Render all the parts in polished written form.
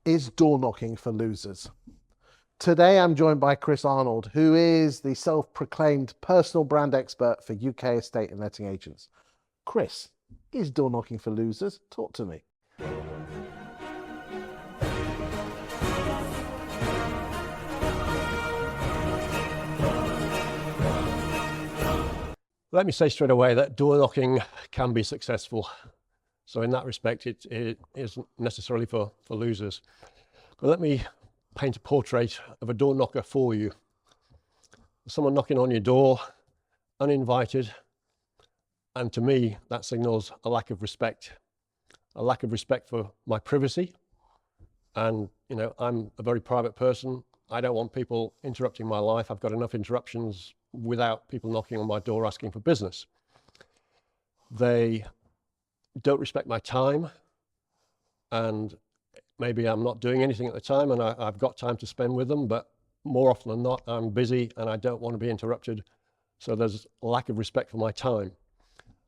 Is door knocking for losers? Today I'm joined by Chris Arnold, who is the self-proclaimed personal brand expert for UK estate and letting agents. Chris, is door knocking for losers? Talk to me. Let me say straight away that door knocking can be successful. So in that respect, it isn't necessarily for losers. But let me paint a portrait of a door knocker for you. Someone knocking on your door, uninvited, and to me, that signals a lack of respect for my privacy. And, I'm a very private person. I don't want people interrupting my life. I've got enough interruptions without people knocking on my door asking for business. They don't respect my time, and maybe I'm not doing anything at the time and I've got time to spend with them, but more often than not, I'm busy and I don't want to be interrupted. So there's a lack of respect for my time.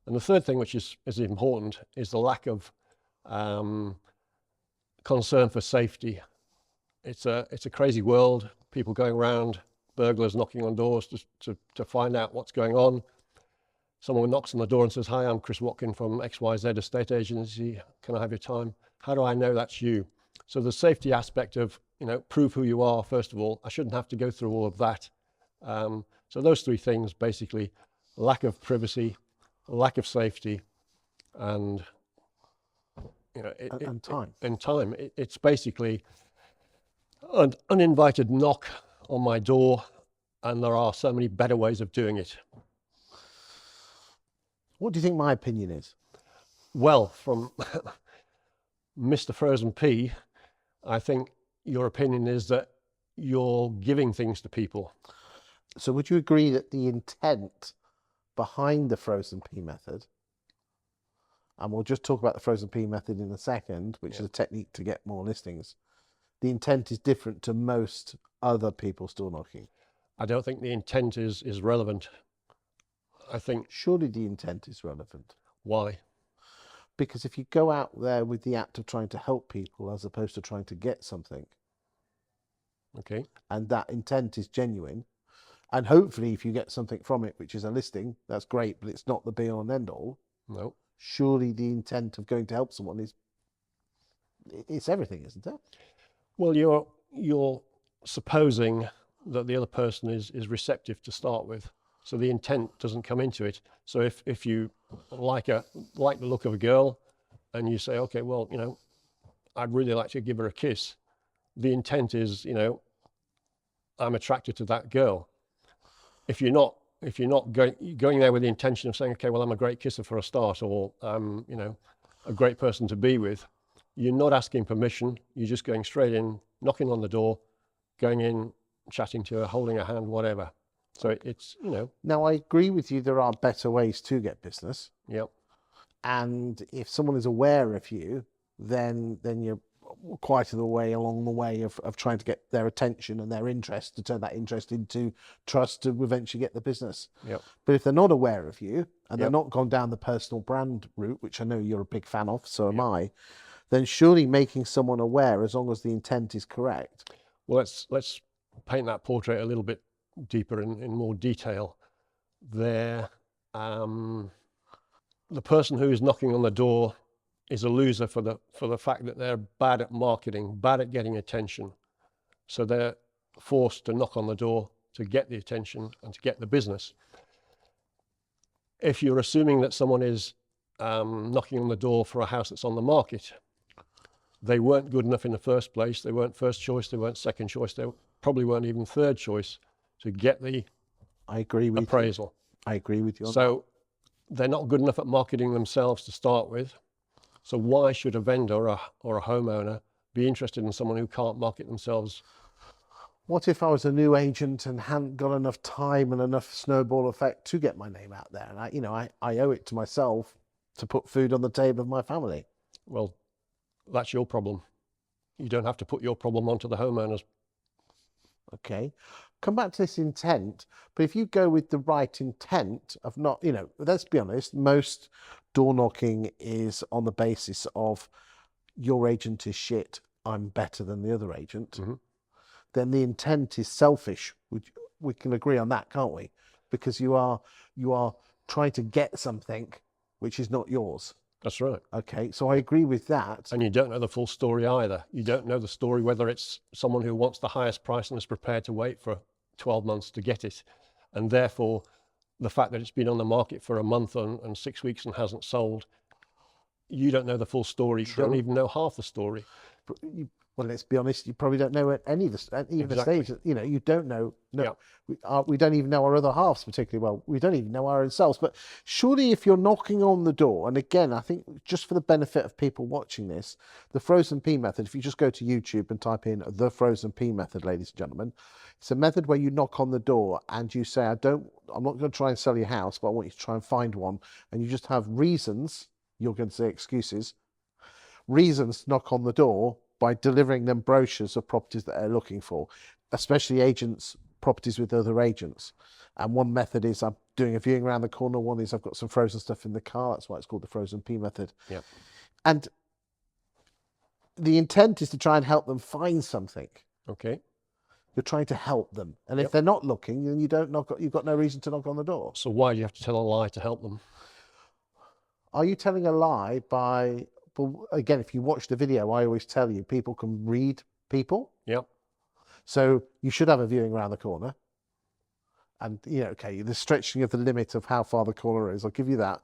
And the third thing, which is important, is the lack of concern for safety. It's a crazy world, people going around, burglars knocking on doors to find out what's going on. Someone knocks on the door and says, "Hi, I'm Chris Watkin from XYZ Estate Agency. Can I have your time?" How do I know that's you? So the safety aspect of, prove who you are, first of all. I shouldn't have to go through all of that. So those three things, basically, lack of privacy, lack of safety, and time. It's basically an uninvited knock on my door, and there are so many better ways of doing it. What do you think my opinion is? Well, from Mr. Frozen Pea, I think your opinion is that you're giving things to people. So would you agree that the intent behind the frozen pea method, and we'll just talk about the frozen pea method in a second, which is a technique to get more listings, the intent is different to most other people's door knocking? I don't think the intent is relevant. I think... Surely the intent is relevant. Why? Because if you go out there with the act of trying to help people as opposed to trying to get something, okay, and that intent is genuine, and hopefully if you get something from it, which is a listing, that's great, but it's not the be all and end all. No. Surely the intent of going to help someone it's everything, isn't it? Well, you're supposing that the other person is receptive to start with. So the intent doesn't come into it. So if you like the look of a girl and you say, okay, well, I'd really like to give her a kiss. The intent is, I'm attracted to that girl. If you're not going there with the intention of saying, okay, well, I'm a great kisser for a start, or I'm, a great person to be with, you're not asking permission. You're just going straight in, knocking on the door, going in, chatting to her, holding her hand, whatever. So it's, Now, I agree with you, there are better ways to get business. Yep. And if someone is aware of you, then you're quite a way along the way of trying to get their attention and their interest, to turn that interest into trust to eventually get the business. Yep. But if they're not aware of you and they're Yep. not gone down the personal brand route, which I know you're a big fan of, so am Yep. I, then surely making someone aware, as long as the intent is correct. Well, let's paint that portrait a little bit deeper in more detail. The person who is knocking on the door is a loser for the fact that they're bad at marketing, bad at getting attention. So they're forced to knock on the door to get the attention and to get the business. If you're assuming that someone is knocking on the door for a house that's on the market, they weren't good enough in the first place. They weren't first choice. They weren't second choice. They probably weren't even third choice to get the appraisal. I agree with you. So they're not good enough at marketing themselves to start with. So why should a vendor or a homeowner be interested in someone who can't market themselves? What if I was a new agent and hadn't got enough time and enough snowball effect to get my name out there? And I owe it to myself to put food on the table of my family. Well, that's your problem. You don't have to put your problem onto the homeowners. Okay. Come back to this intent, but if you go with the right intent of not, let's be honest, most door knocking is on the basis of your agent is shit, I'm better than the other agent, Mhm. then the intent is selfish. We can agree on that, can't we? Because you are trying to get something which is not yours. That's right. Okay, so I agree with that. And you don't know the full story either. You don't know the story, whether it's someone who wants the highest price and is prepared to wait for 12 months to get it. And therefore, the fact that it's been on the market for a month and 6 weeks and hasn't sold, you don't know the full story. You don't even know half the story. Well, let's be honest, you probably don't know any of the, even the Exactly. stage, you know, you don't know, Yeah. we don't even know our other halves particularly well. We don't even know our own selves. But surely if you're knocking on the door, and again, I think just for the benefit of people watching this, the frozen pea method, if you just go to YouTube and type in the frozen pea method, ladies and gentlemen, it's a method where you knock on the door and you say, I'm not going to try and sell your house, but I want you to try and find one. And you just have reasons, you're going to say excuses, reasons to knock on the door by delivering them brochures of properties that they're looking for, especially agents' properties with other agents. And one method is I'm doing a viewing around the corner. One is I've got some frozen stuff in the car. That's why it's called the frozen pea method. Yeah. And the intent is to try and help them find something. Okay. You're trying to help them. And if Yep. they're not looking, then you've got no reason to knock on the door. So why do you have to tell a lie to help them? Are you telling a lie by, well, again, if you watch the video, I always tell you, people can read people. Yep. So you should have a viewing around the corner. And, you know, okay, the stretching of the limit of how far the corner is, I'll give you that.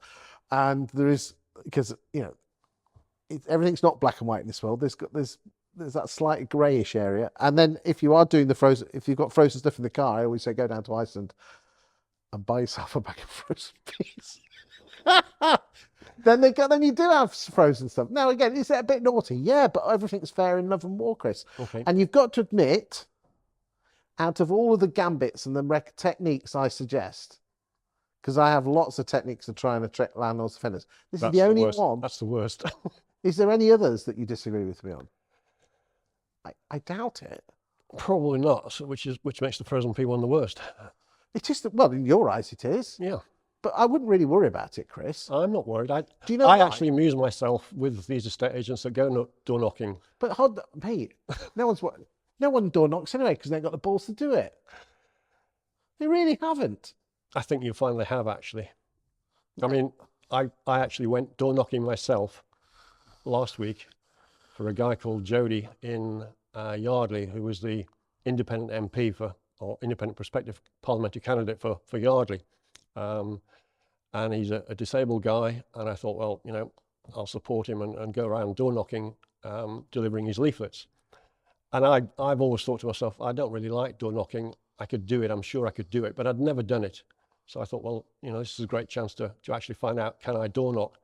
And there is, because, you know, everything's not black and white in this world. There's that slight greyish area. And then if you are doing the frozen, if you've got frozen stuff in the car, I always say go down to Iceland and buy yourself a bag of frozen peas. Then you do have frozen stuff. Now again, is that a bit naughty? Yeah, but everything's fair in love and war, Chris. Okay. And you've got to admit, out of all of the gambits and the techniques I suggest, because I have lots of techniques to try and attract landlords and offenders, this is the only one. That's the worst. Is there any others that you disagree with me on? I doubt it. Probably not. So which makes the frozen pea one the worst. It is, well, in your eyes it is. Yeah. But I wouldn't really worry about it, Chris. I'm not worried. Do you know I why? actually amuse myself with these estate agents that go door knocking. But mate, no one door knocks anyway because they ain't got the balls to do it. They really haven't. I think you finally have, actually. I mean, I actually went door knocking myself last week for a guy called Jody in Yardley, who was the independent MP or independent prospective parliamentary candidate for Yardley. And he's a disabled guy. And I thought, well, you know, I'll support him and go around door knocking, delivering his leaflets. And I've always thought to myself, I don't really like door knocking. I could do it. I'm sure I could do it, but I'd never done it. So I thought, well, you know, this is a great chance to actually find out, can I door knock?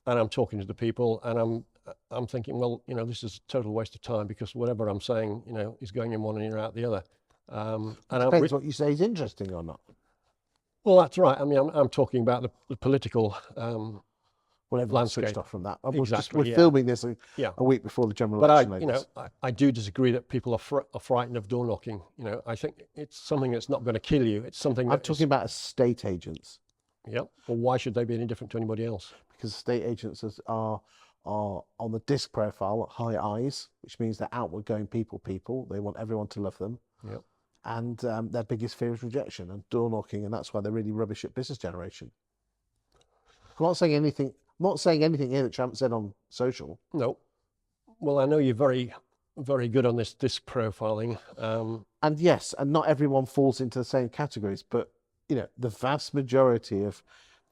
And I'm talking to the people and I'm thinking, well, you know, this is a total waste of time because whatever I'm saying, you know, is going in one ear out the other. And depends what you say is interesting or not. Well, that's right. I mean, I'm talking about the political Well, everyone's landscape. switched off from that. Exactly, We're yeah. filming this a Yeah. week before the general But election. you know, I do disagree that people are frightened of door knocking. You know, I think it's something that's not going to kill you. It's something I'm talking about estate agents. Yeah. Well, why should they be any different to anybody else? Because estate agents are on the disc profile at high eyes, which means they're outward going people. They want everyone to love them. Yeah. And their biggest fear is rejection and door knocking, and that's why they're really rubbish at business generation. I'm not saying anything here that you haven't said on social. No. Well, I know you're very, very good on this disc profiling. And yes, and not everyone falls into the same categories, but you know, the vast majority of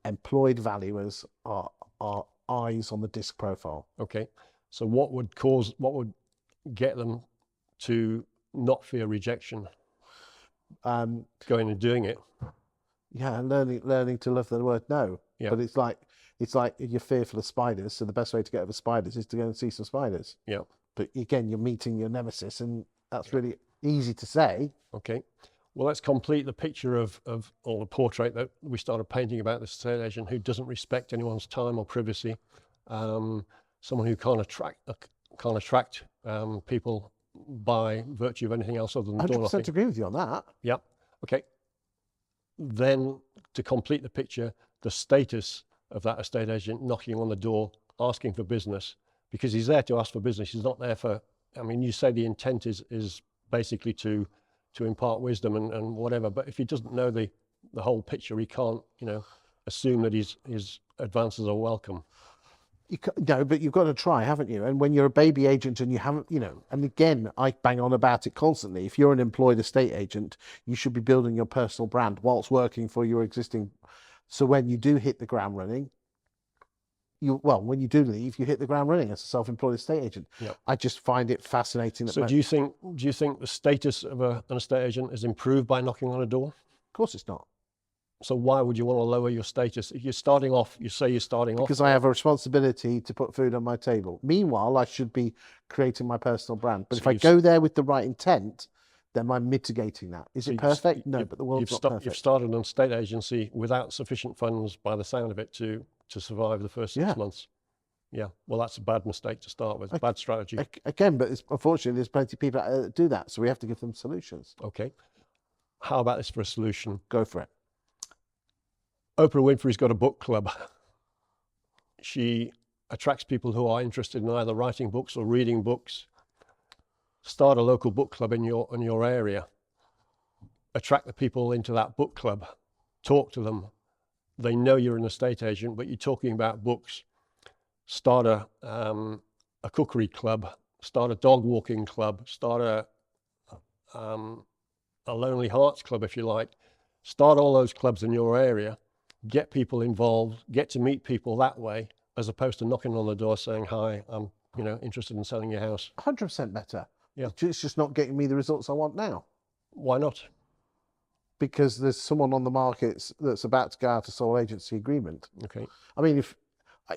employed valuers are eyes on the disc profile. Okay. So what would get them to not fear rejection? Going and doing it. Yeah, and learning to love the word no. Yeah. But it's like you're fearful of spiders, so the best way to get over spiders is to go and see some spiders. Yeah. But again, you're meeting your nemesis, and that's really easy to say. Okay. Well, let's complete the picture of or the portrait that we started painting about this estate agent who doesn't respect anyone's time or privacy. Someone who can't attract people by virtue of anything else other than door knocking. 100% agree with you on that. Yep. Okay. Then to complete the picture, the status of that estate agent knocking on the door, asking for business, because he's there to ask for business. He's not there for, I mean, you say the intent is basically to impart wisdom and whatever, but if he doesn't know the whole picture, he can't, assume that his advances are welcome. No, but you've got to try, haven't you? And when you're a baby agent and you haven't, and again, I bang on about it constantly. If you're an employed estate agent, you should be building your personal brand whilst working for your existing. So when you do hit the ground running, when you do leave, you hit the ground running as a self-employed estate agent. Yep. I just find it fascinating. So do you think the status of an estate agent is improved by knocking on a door? Of course it's not. So why would you want to lower your status? If you're starting off, Because I have a responsibility to put food on my table. Meanwhile, I should be creating my personal brand. But So if I go there with the right intent, then I'm mitigating that. Is it perfect? No, but the world's not perfect. You've started an estate agency without sufficient funds, by the sound of it, to survive the first 6 months. Yeah, well, that's a bad mistake to start with, bad strategy. Again, but unfortunately, there's plenty of people that do that. So we have to give them solutions. Okay. How about this for a solution? Go for it. Oprah Winfrey's got a book club. She attracts people who are interested in either writing books or reading books. Start a local book club in your area. Attract the people into that book club. Talk to them. They know you're an estate agent, but you're talking about books. Start a cookery club. Start a dog walking club. Start a Lonely Hearts Club, if you like. Start all those clubs in your area. Get people involved. Get to meet people that way, as opposed to knocking on the door saying, "Hi, I'm interested in selling your house." 100% better. Yeah. It's just not getting me the results I want now. Why not? Because there's someone on the market that's about to go out of sole agency agreement. Okay. I mean, if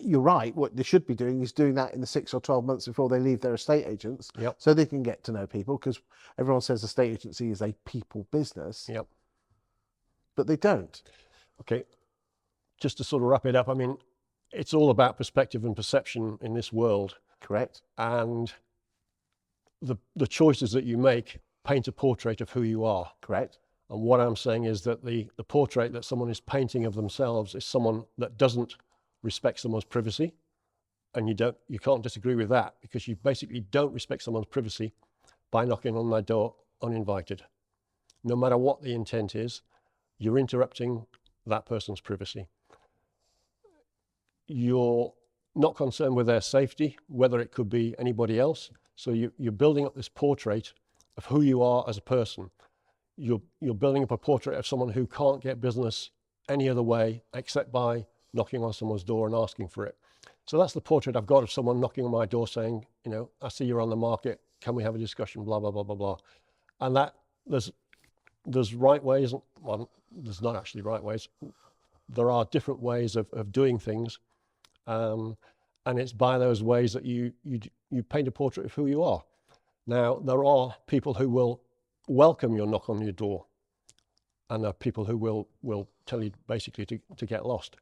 you're right, what they should be doing is doing that in the 6 or 12 months before they leave their estate agents. Yep. So they can get to know people, because everyone says estate agency is a people business. Yep. But they don't. Okay. Just to sort of wrap it up, I mean, it's all about perspective and perception in this world. Correct. And the choices that you make paint a portrait of who you are. Correct. And what I'm saying is that the portrait that someone is painting of themselves is someone that doesn't respect someone's privacy. And you can't disagree with that, because you basically don't respect someone's privacy by knocking on their door uninvited. No matter what the intent is, you're interrupting that person's privacy. You're not concerned with their safety, whether it could be anybody else. So you're building up this portrait of who you are as a person. You're building up a portrait of someone who can't get business any other way except by knocking on someone's door and asking for it. So that's the portrait I've got of someone knocking on my door saying, "I see you're on the market. Can we have a discussion?" Blah, blah, blah, blah, blah. And that there's right ways. Well, there's not actually right ways. There are different ways of doing things. And it's by those ways that you paint a portrait of who you are. Now, there are people who will welcome your knock on your door, and there are people who will tell you basically to get lost.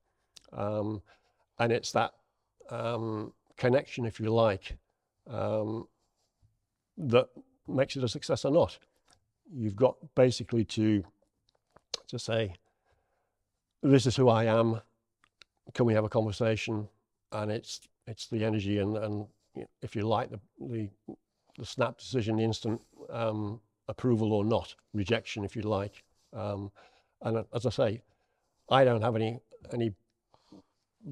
And it's that connection, if you like, that makes it a success or not. You've got basically to say, "This is who I am. Can we have a conversation?" And it's the energy and if you like, the snap decision, the instant approval or not, rejection, if you like. And as I say, I don't have any.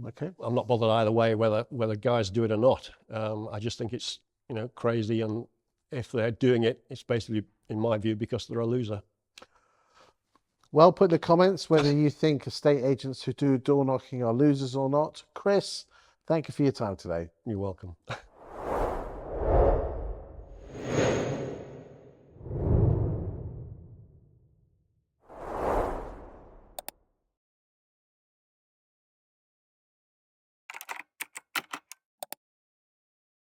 Okay. I'm not bothered either way whether guys do it or not. I just think it's crazy, and if they're doing it, it's basically, in my view, because they're a loser. Well, put in the comments whether you think estate agents who do door knocking are losers or not. Chris, thank you for your time today. You're welcome.